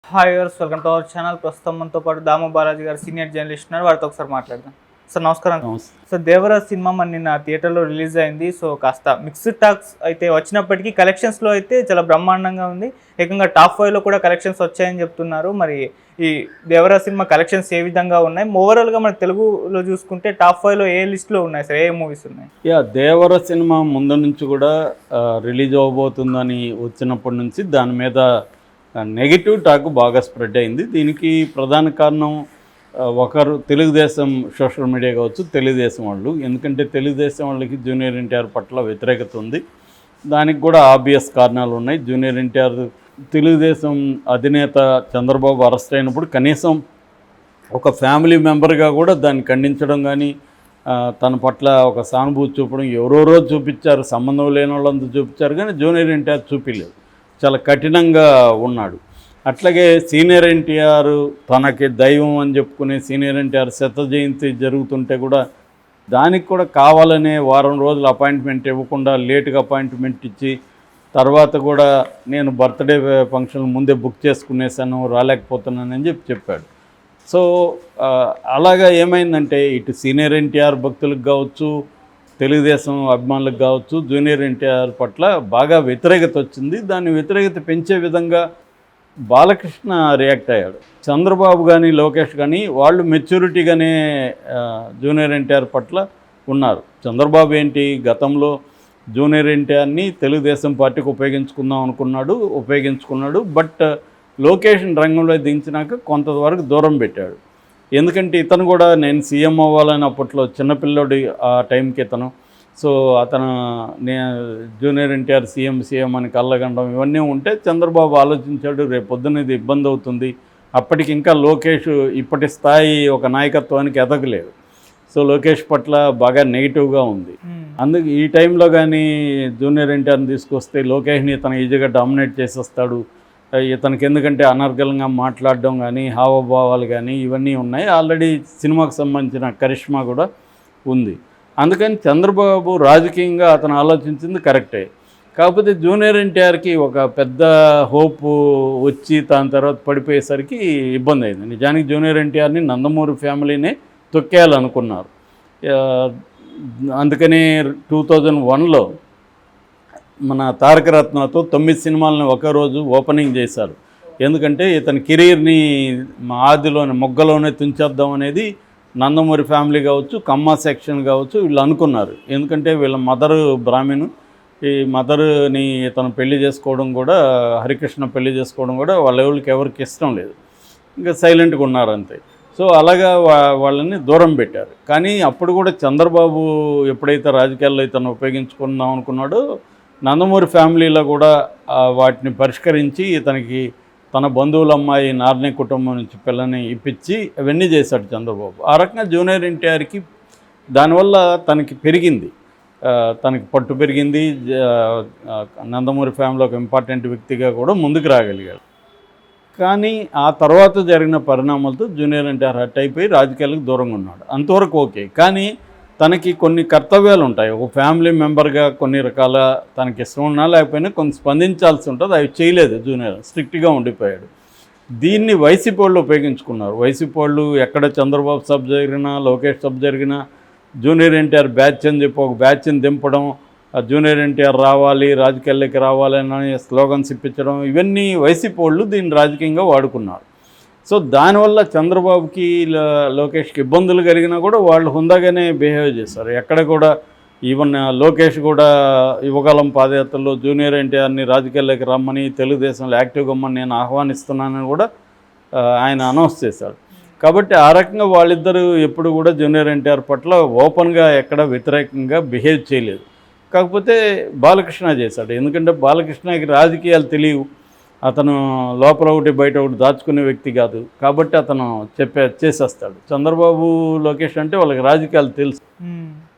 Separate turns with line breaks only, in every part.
Hi viewers, welcome to our channel. ప్రస్తుతం మనతో పాటు దాము బాలాజీ గారు సీనియర్ జర్నలిస్ట్ ఉన్నారు. వారితో ఒకసారి మాట్లాడదాం. సార్ నమస్కారం. సార్, దేవరాజ్ సినిమా మన నిన్న థియేటర్లో రిలీజ్ అయింది. సో కాస్త మిక్స్డ్ టాక్స్ అయితే వచ్చినప్పటికీ కలెక్షన్స్లో అయితే చాలా బ్రహ్మాండంగా ఉంది. ఏకంగా టాప్ 5లో కూడా కలెక్షన్స్ వచ్చాయని చెప్తున్నారు. మరి ఈ దేవరాజ్ సినిమా కలెక్షన్స్ ఏ విధంగా ఉన్నాయి? ఓవరాల్గా మన తెలుగులో చూసుకుంటే టాప్ 5లో ఏ లిస్ట్లో ఉన్నాయి సార్? ఏ మూవీస్ ఉన్నాయి?
దేవర సినిమా ముందు నుంచి కూడా రిలీజ్ అవ్వబోతుందని వచ్చినప్పటి నుంచి దాని మీద నెగిటివ్ టాక్ బాగా స్ప్రెడ్ అయింది. దీనికి ప్రధాన కారణం ఒకరు తెలుగుదేశం సోషల్ మీడియా కావచ్చు, తెలుగుదేశం వాళ్ళు. ఎందుకంటే తెలుగుదేశం వాళ్ళకి జూనియర్ ఎన్టీఆర్ పట్ల వ్యతిరేకత ఉంది. దానికి కూడా ఆబ్వియస్ కారణాలు ఉన్నాయి. జూనియర్ ఎన్టీఆర్ తెలుగుదేశం అధినేత చంద్రబాబు అరెస్ట్ అయినప్పుడు కనీసం ఒక ఫ్యామిలీ మెంబర్గా కూడా దాన్ని ఖండించడం కానీ తన పట్ల ఒక సానుభూతి చూపడం ఎవరెవరో చూపించారు, సంబంధం లేని వాళ్ళంతా చూపించారు, కానీ జూనియర్ ఎన్టీఆర్ చూపించలేదు. చాలా కఠినంగా ఉన్నాడు. అట్లాగే సీనియర్ ఎన్టీఆర్ తనకి దైవం అని చెప్పుకునే సీనియర్ ఎన్టీఆర్ శత జయంతి జరుగుతుంటే కూడా దానికి కూడా కావాలనే వారం రోజులు అపాయింట్మెంట్ ఇవ్వకుండా లేటుగా అపాయింట్మెంట్ ఇచ్చి తర్వాత కూడా నేను బర్త్డే ఫంక్షన్ ముందే బుక్ చేసుకునేసాను, రాలేకపోతున్నానని చెప్పాడు. సో అలాగా ఏమైందంటే ఇటు సీనియర్ ఎన్టీఆర్ భక్తులకు కావచ్చు, తెలుగుదేశం అభిమానులకు కావచ్చు, జూనియర్ ఎన్టీఆర్ పట్ల బాగా వ్యతిరేకత వచ్చింది. దాన్ని వ్యతిరేకత పెంచే విధంగా బాలకృష్ణ రియాక్ట్ అయ్యాడు. చంద్రబాబు కానీ లోకేష్ కానీ వాళ్ళు మెచ్యూరిటీగానే జూనియర్ ఎన్టీఆర్ పట్ల ఉన్నారు. చంద్రబాబు ఏంటి, గతంలో జూనియర్ ఎన్టీఆర్ని తెలుగుదేశం పార్టీకి ఉపయోగించుకున్నాడు. బట్ లోకేష్ని రంగంలో దించినాక కొంతవరకు దూరం పెట్టాడు. ఎందుకంటే ఇతను కూడా నేను సీఎం అవ్వాలని అప్పట్లో చిన్నపిల్లడు ఆ టైంకి ఇతను. సో అతను జూనియర్ ఎన్టీఆర్ సీఎం అని కళ్ళగండం ఇవన్నీ ఉంటే చంద్రబాబు ఆలోచించాడు, రేపు పొద్దున్న ఇది ఇబ్బంది అవుతుంది. అప్పటికి ఇంకా లోకేష్ ఇప్పటి స్థాయి ఒక నాయకత్వానికి ఎదగలేదు. సో లోకేష్ పట్ల బాగా నెగిటివ్గా ఉంది. అందుకు ఈ టైంలో కానీ జూనియర్ ఎన్టీఆర్ని తీసుకొస్తే లోకేష్ని ఇతను ఈజీగా డామినేట్ చేసేస్తాడు. ఇతనికి ఎందుకంటే అనర్గళంగా మాట్లాడడం కానీ హావభావాలు కానీ ఇవన్నీ ఉన్నాయి. ఆల్రెడీ సినిమాకు సంబంధించిన కరిష్మా కూడా ఉంది. అందుకని చంద్రబాబు రాజకీయంగా అతను ఆలోచించింది కరెక్టే. కాకపోతే జూనియర్ ఎన్టీఆర్కి ఒక పెద్ద హోప్ వచ్చి దాని తర్వాత పడిపోయేసరికి ఇబ్బంది అయింది. నిజానికి జూనియర్ ఎన్టీఆర్ని నందమూరి ఫ్యామిలీనే తొక్కేయాలనుకున్నారు. అందుకని 2001లో మన తారక రత్నతో 9 సినిమాలను ఒకరోజు ఓపెనింగ్ చేశారు. ఎందుకంటే ఇతని కెరీర్ని మొగ్గలోనే తుంచేద్దాం అనేది నందమూరి ఫ్యామిలీ కావచ్చు, కమ్మ సెక్షన్ కావచ్చు వీళ్ళు అనుకున్నారు. ఎందుకంటే వీళ్ళ మదరు బ్రాహ్మణు, ఈ మదర్ని ఇతను పెళ్లి చేసుకోవడం కూడా, హరికృష్ణ పెళ్లి చేసుకోవడం కూడా ఎవరికి ఇష్టం లేదు. ఇంకా సైలెంట్గా ఉన్నారు అంతే. సో అలాగా వాళ్ళని దూరం పెట్టారు. కానీ అప్పుడు కూడా చంద్రబాబు ఎప్పుడైతే రాజకీయాల్లో ఇతను ఉపయోగించుకుందాం అనుకున్నాడో నందమూరి ఫ్యామిలీలో కూడా వాటిని పరిష్కరించి ఇతనికి తన బంధువుల అమ్మాయి నార్నే కుటుంబం నుంచి పిల్లని ఇప్పించి అవన్నీ చేశాడు చంద్రబాబు. ఆ రకంగా జూనియర్ ఎన్టీఆర్కి దానివల్ల తనకి పెరిగింది, తనకి పట్టు పెరిగింది. నందమూరి ఫ్యామిలీ ఒక ఇంపార్టెంట్ వ్యక్తిగా కూడా ముందుకు రాగలిగాడు. కానీ ఆ తర్వాత జరిగిన పరిణామాలతో జూనియర్ ఎన్టీఆర్ హర్ట్ అయిపోయి రాజకీయాలకు దూరంగా ఉన్నాడు. అంతవరకు ఓకే. కానీ తనకి కొన్ని కర్తవ్యాలు ఉంటాయి. ఒక ఫ్యామిలీ మెంబర్గా కొన్ని రకాల తనకి ఇష్టం ఉన్నా లేకపోయినా కొన్ని స్పందించాల్సి ఉంటుంది. అవి చేయలేదు. జూనియర్ స్ట్రిక్ట్గా ఉండిపోయాడు. దీన్ని వైసీపీ వాళ్ళు ఉపయోగించుకున్నారు. వైసీపీ వాళ్ళు ఎక్కడ చంద్రబాబు సభ జరిగినా, లోకేష్ సభ జరిగినా జూనియర్ ఎన్టీఆర్ బ్యాచ్ అని చెప్పి ఒక బ్యాచ్ని దింపడం, జూనియర్ ఎన్టీఆర్ రావాలి, రాజకీయాల్లోకి రావాలని స్లోగన్స్ ఇప్పించడం, ఇవన్నీ వైసీపీ వాళ్ళు దీన్ని రాజకీయంగా వాడుకున్నారు. సో దానివల్ల చంద్రబాబుకి లోకేష్కి ఇబ్బందులు కలిగినా కూడా వాళ్ళు హుందాగానే బిహేవ్ చేశారు. ఎక్కడ కూడా ఈవెన్ లోకేష్ కూడా యువకాలం పాదయాత్రలో జూనియర్ ఎన్టీఆర్ని రాజకీయాల్లోకి రమ్మని, తెలుగుదేశంలో యాక్టివ్గా రమ్మని నేను ఆహ్వానిస్తున్నానని కూడా ఆయన అనౌన్స్ చేశారు. కాబట్టి ఆ రకంగా వాళ్ళిద్దరూ ఎప్పుడు కూడా జూనియర్ ఎన్టీఆర్ పట్ల ఓపెన్గా ఎక్కడ వ్యతిరేకంగా బిహేవ్ చేయలేదు. కాకపోతే బాలకృష్ణ చేశాడు. ఎందుకంటే బాలకృష్ణకి రాజకీయాలు తెలియవు. అతను లోపల ఒకటి బయట ఒకటి దాచుకునే వ్యక్తి కాదు. కాబట్టి అతను చేసేస్తాడు. చంద్రబాబు లోకేష్ అంటే వాళ్ళకి రాజకీయాలు తెలుసు.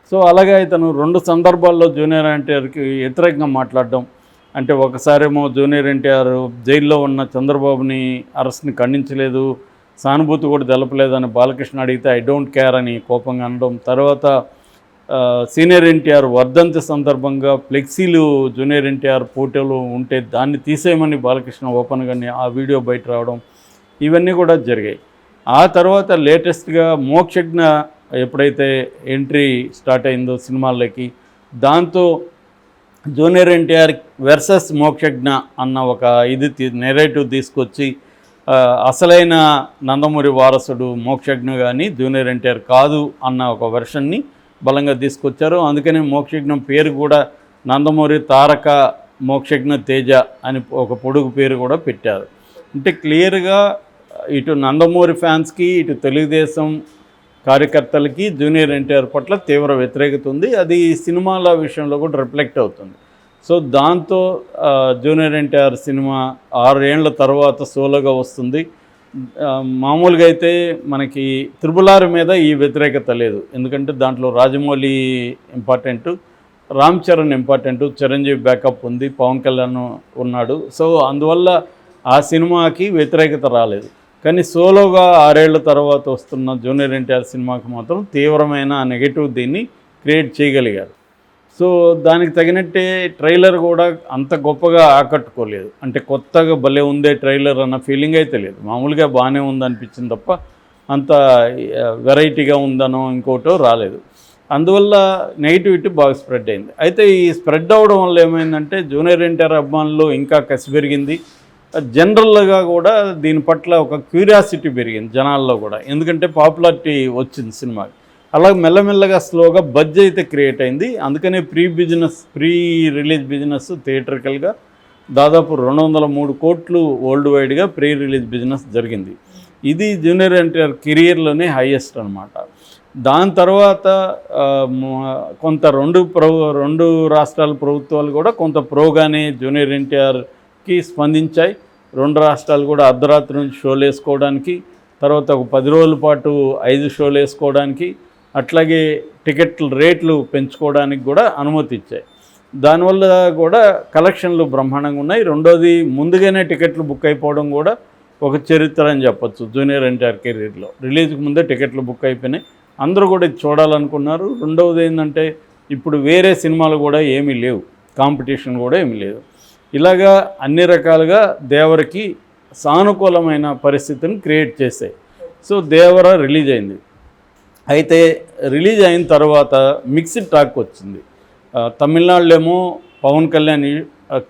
సో అలాగే ఇతను 2 సందర్భాల్లో జూనియర్ ఎన్టీఆర్కి వ్యతిరేకంగా మాట్లాడడం. అంటే ఒకసారేమో జూనియర్ ఎన్టీఆర్ జైల్లో ఉన్న చంద్రబాబుని అరెస్ట్ని ఖండించలేదు, సానుభూతి కూడా తెలపలేదని బాలకృష్ణ అడిగితే ఐ డోంట్ కేర్ అని కోపంగా అనడం. తర్వాత సీనియర్ ఎన్టీఆర్ వర్ధంతి సందర్భంగా ఫ్లెక్సీలు జూనియర్ ఎన్టీఆర్ ఫోటోలు ఉంటే దాన్ని తీసేయమని బాలకృష్ణ ఓపెన్గానే ఆ వీడియో బయట రావడం, ఇవన్నీ కూడా జరిగాయి. ఆ తర్వాత లేటెస్ట్గా మోక్షజ్ఞ ఎప్పుడైతే ఎంట్రీ స్టార్ట్ అయిందో సినిమాల్లోకి, దాంతో జూనియర్ ఎన్టీఆర్ వర్సెస్ మోక్షజ్ఞ అన్న ఒక నెరేటివ్ తీసుకొచ్చి అసలైన నందమూరి వారసుడు మోక్షజ్ఞ కానీ జూనియర్ ఎన్టీఆర్ కాదు అన్న ఒక వెర్షన్ని బలంగా తీసుకొచ్చారు. అందుకనే మోక్షజ్ఞ పేరు కూడా నందమూరి తారక మోక్షజ్ఞ తేజ అని ఒక పొడుగు పేరు కూడా పెట్టారు. అంటే క్లియర్గా ఇటు నందమూరి ఫ్యాన్స్కి, ఇటు తెలుగుదేశం కార్యకర్తలకి జూనియర్ ఎన్టీఆర్ పట్ల తీవ్ర వ్యతిరేకత ఉంది. అది సినిమాల విషయంలో కూడా రిఫ్లెక్ట్ అవుతుంది. సో దాంతో జూనియర్ ఎన్టీఆర్ సినిమా 6 ఏళ్ల తర్వాత సోలోగా వస్తుంది. మామూలుగా అయితే మనకి త్రిబుల్ ఆర్ మీద ఈ వ్యతిరేకత లేదు, ఎందుకంటే దాంట్లో Rajamouli important, Ram Charan important, Chiranjeevi backup ఉంది, పవన్ కళ్యాణ్ ఉన్నాడు. సో అందువల్ల ఆ సినిమాకి వ్యతిరేకత రాలేదు. కానీ సోలోగా 6 ఏళ్ల తర్వాత వస్తున్న జూనియర్ ఎన్టీఆర్ సినిమాకి మాత్రం తీవ్రమైన నెగటివ్ దీన్ని క్రియేట్ చేయగలిగారు. సో దానికి తగినట్టే ట్రైలర్ కూడా అంత గొప్పగా ఆకట్టుకోలేదు. అంటే కొత్తగా భలే ఉందే ట్రైలర్ అన్న ఫీలింగ్ అయితే లేదు. మామూలుగా బాగానే ఉందనిపించింది తప్ప అంత వెరైటీగా ఉందనో ఇంకోటో రాలేదు. అందువల్ల నెగిటివిటీ బాగా స్ప్రెడ్ అయింది. అయితే ఈ స్ప్రెడ్ అవ్వడం వల్ల ఏమైందంటే జూనియర్ ఎన్టీఆర్ అభిమానులు ఇంకా కసి పెరిగింది. జనరల్గా కూడా దీని పట్ల ఒక క్యూరియాసిటీ పెరిగింది జనాల్లో కూడా, ఎందుకంటే పాపులారిటీ వచ్చింది సినిమాకి. అలాగే మెల్లమెల్లగా స్లోగా బజ్ అయితే క్రియేట్ అయింది. అందుకనే ప్రీ రిలీజ్ బిజినెస్ థియేటర్కల్గా దాదాపు 203 కోట్లు వరల్డ్ వైడ్గా ప్రీ రిలీజ్ బిజినెస్ జరిగింది. ఇది జూనియర్ ఎన్టీఆర్ కెరియర్లోనే హైయెస్ట్ అనమాట. దాని తర్వాత కొంత రెండు రాష్ట్రాల ప్రభుత్వాలు కూడా కొంత ప్రోగానే జూనియర్ ఎన్టీఆర్కి స్పందించాయి. 2 రాష్ట్రాలు కూడా అర్ధరాత్రి నుంచి షోలు వేసుకోవడానికి, తర్వాత ఒక 10 రోజుల పాటు 5 షోలు వేసుకోవడానికి, అట్లాగే టికెట్ల రేట్లు పెంచుకోవడానికి కూడా అనుమతి ఇచ్చాయి. దానివల్ల కూడా కలెక్షన్లు బ్రహ్మాండంగా ఉన్నాయి. రెండోది, ముందుగానే టికెట్లు బుక్ అయిపోవడం కూడా ఒక చరిత్ర అని చెప్పచ్చు జూనియర్ ఎన్టీఆర్ కెరీర్లో. రిలీజ్కి ముందే టికెట్లు బుక్ అయిపోయినాయి, అందరూ కూడా ఇది చూడాలనుకున్నారు. రెండవది ఏంటంటే ఇప్పుడు వేరే సినిమాలు కూడా ఏమీ లేవు, కాంపిటీషన్ కూడా ఏమీ లేదు. ఇలాగా అన్ని రకాలుగా దేవరకి సానుకూలమైన పరిస్థితిని క్రియేట్ చేశాయి. సో దేవర రిలీజ్ అయింది. అయితే రిలీజ్ అయిన తర్వాత మిక్స్డ్ టాక్ వచ్చింది. తమిళనాడులో ఏమో పవన్ కళ్యాణ్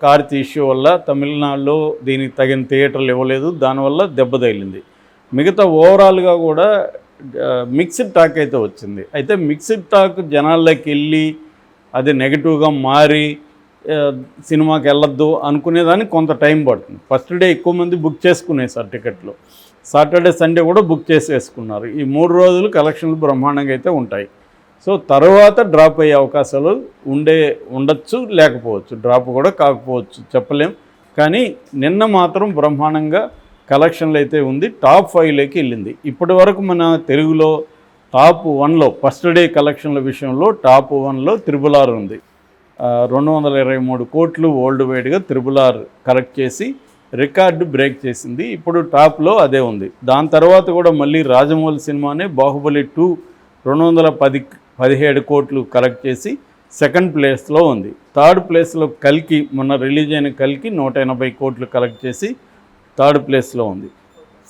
కార్తీ ఇష్యూ వల్ల తమిళనాడులో దీనికి తగిన థియేటర్లు ఇవ్వలేదు, దానివల్ల దెబ్బ తగిలింది. మిగతా ఓవరాల్గా కూడా మిక్స్డ్ టాక్ అయితే వచ్చింది. అయితే మిక్స్డ్ టాక్ జనాల్లోకి వెళ్ళి అది నెగిటివ్గా మారి సినిమాకి వెళ్ళొద్దు అనుకునేదానికి కొంత టైం పడుతుంది. ఫస్ట్ డే ఎక్కువ మంది బుక్ చేసుకునేసారు టికెట్లు, సాటర్డే సండే కూడా బుక్ చేసేసుకున్నారు. ఈ 3 రోజులు కలెక్షన్లు బ్రహ్మాండంగా అయితే ఉంటాయి. సో తర్వాత డ్రాప్ అయ్యే అవకాశాలు ఉండొచ్చు, లేకపోవచ్చు, డ్రాప్ కూడా కాకపోవచ్చు, చెప్పలేం. కానీ నిన్న మాత్రం బ్రహ్మాండంగా కలెక్షన్లు అయితే ఉంది, టాప్ 5లోకి వెళ్ళింది. ఇప్పటి వరకు మన తెలుగులో టాప్ 1లో ఫస్ట్ డే కలెక్షన్ల విషయంలో టాప్ 1లో త్రిబుల్ ఆర్ ఉంది. 223 కోట్లు వరల్డ్ వైడ్గా త్రిబుల్ ఆర్ కలెక్ట్ చేసి రికార్డు బ్రేక్ చేసింది. ఇప్పుడు టాప్లో అదే ఉంది. దాని తర్వాత కూడా మళ్ళీ రాజమౌళి సినిమానే బాహుబలి 2 217 కోట్లు కలెక్ట్ చేసి సెకండ్ ప్లేస్లో ఉంది. థర్డ్ ప్లేస్లో కల్కి, మొన్న రిలీజ్ అయిన కల్కి 180 కోట్లు కలెక్ట్ చేసి థర్డ్ ప్లేస్లో ఉంది.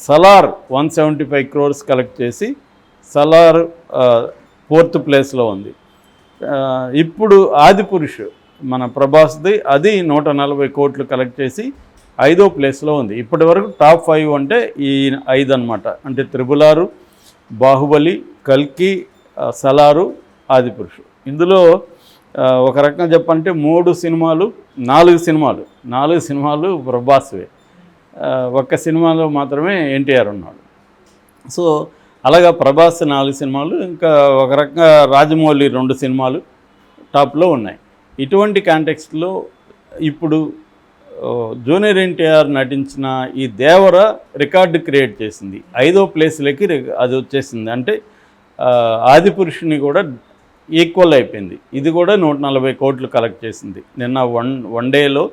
సలార్ 175 క్రోర్స్ కలెక్ట్ చేసి సలార్ ఫోర్త్ ప్లేస్లో ఉంది. ఇప్పుడు ఆదిపురుష్ మన ప్రభాస్ది, అది 140 కోట్లు కలెక్ట్ చేసి 5వ ప్లేస్లో ఉంది. ఇప్పటి వరకు టాప్ 5 అంటే ఈ 5 అనమాట. అంటే త్రిబుల్ ఆర్, బాహుబలి, కల్కి, సలారు, ఆదిపురుషు. ఇందులో ఒక రకంగా చెప్పంటే 4 సినిమాలు ప్రభాస్వే, ఒక్క సినిమాలో మాత్రమే ఎన్టీఆర్ ఉన్నాడు. సో అలాగా ప్రభాస్ 4 సినిమాలు, ఇంకా ఒక రకంగా రాజమౌళి 2 సినిమాలు టాప్లో ఉన్నాయి. ఇటువంటి కాంటెక్స్ట్లో ఇప్పుడు జూనియర్ ఎన్టీఆర్ నటించిన ఈ దేవర రికార్డు క్రియేట్ చేసింది. 5వ ప్లేస్లోకి అది వచ్చేసింది. అంటే ఆదిపురుషుని కూడా ఈక్వల్ అయిపోయింది. ఇది కూడా 140 కోట్లు కలెక్ట్ చేసింది. నిన్న వన్ డేలో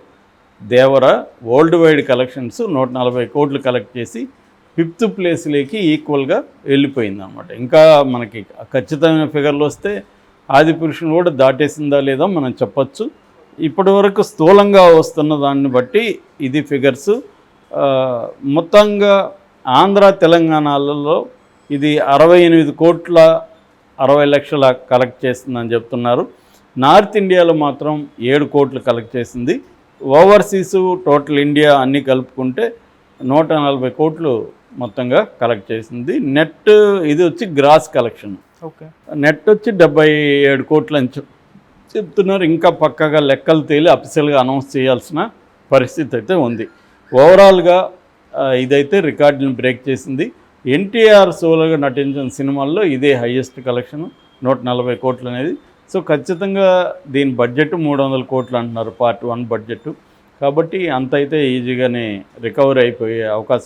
దేవర వరల్డ్ వైడ్ కలెక్షన్స్ 140 కోట్లు కలెక్ట్ చేసి 5th ప్లేస్లోకి ఈక్వల్గా వెళ్ళిపోయింది అన్నమాట. ఇంకా మనకి ఖచ్చితమైన ఫిగర్లు వస్తే ఆదిపురుషుని కూడా దాటేసిందా లేదా మనం చెప్పచ్చు. ఇప్పటి వరకు స్థూలంగా వస్తున్న దాన్ని బట్టి ఇది ఫిగర్స్. మొత్తంగా ఆంధ్ర తెలంగాణలలో ఇది 68,60,00,000 కలెక్ట్ చేస్తుందని చెప్తున్నారు. నార్త్ ఇండియాలో మాత్రం 7 కోట్లు కలెక్ట్ చేసింది. ఓవర్సీసు టోటల్ ఇండియా అన్నీ కలుపుకుంటే 140 కోట్లు మొత్తంగా కలెక్ట్ చేసింది. నెట్ ఇది వచ్చి గ్రాస్ కలెక్షన్,
ఓకే.
నెట్ వచ్చి 77 కోట్లు అని చెప్తున్నారు. ఇంకా పక్కగా లెక్కలు తేలి అఫీషియల్గా అనౌన్స్ చేయాల్సిన పరిస్థితి అయితే ఉంది. ఓవరాల్గా ఇదైతే రికార్డుని బ్రేక్ చేసింది. ఎన్టీఆర్ సోలోగా నటించిన సినిమాల్లో ఇదే హయ్యెస్ట్ కలెక్షన్, 140 కోట్లు అనేది. సో ఖచ్చితంగా దీని బడ్జెట్ 300 కోట్లు అంటున్నారు, పార్ట్ 1 బడ్జెట్. కాబట్టి అంత అయితే ఈజీగానే రికవర్ అయిపోయే అవకాశం